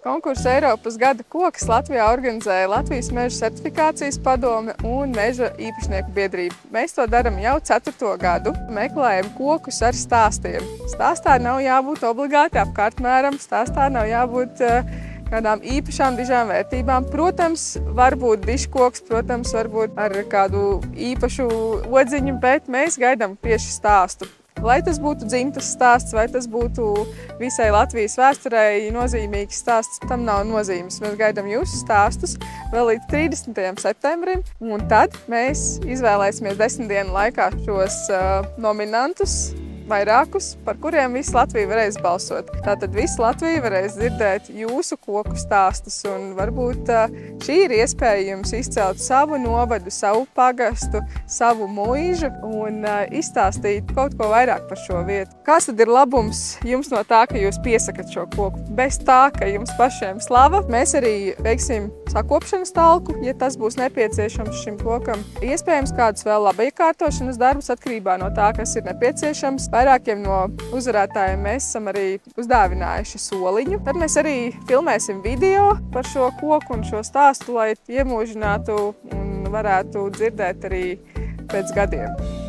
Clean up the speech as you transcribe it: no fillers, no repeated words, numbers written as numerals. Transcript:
Konkursu Eiropas gada koks Latvijā organizēja Latvijas Meža certifikācijas padome un Meža īpašnieku biedrība. Mēs to darām jau 4. gadu. Meklējam kokus ar stāstiem. Stāstā nav jābūt obligāti apkārtmēram, stāstā nav jābūt kādām īpašām dižām vērtībām. Protams, var būt dižkoks, protams, varbūt ar kādu īpašu odziņu, bet mēs gaidām tieši stāstu. Lai tas būtu dzimtas stāsts, vai tas būtu visai Latvijas vēsturei nozīmīgs stāsts, tam nav nozīmes. Mēs gaidām jūsu stāstus vēl līdz 30. septembrim, un tad mēs izvēlēsimies 10 dienu laikā šos nominantus, vairākus, par kuriem visa Latvija varēs balsot. Tātad visa Latvija varēs dzirdēt jūsu koku stāstus, un varbūt šī ir iespēja jums izcelt savu novadu, savu pagastu, savu muižu un izstāstīt kaut ko vairāk par šo vietu. Kāds tad ir labums jums no tā, ka jūs piesakat šo koku? Bez tā, ka jums pašiem slava, mēs arī veiksim sakopšanas talku, ja tas būs nepieciešams šim kokam. Iespējams, kādus vēl labiekārtošanas darbus atkarībā no tā, kas ir nepieciešams. Vairākiem no uzvarētājiem mēs esam arī uzdāvinājuši soliņu. Tad mēs arī filmēsim video par šo koku un šo stāstu, lai iemūžinātu un varētu dzirdēt arī pēc gadiem.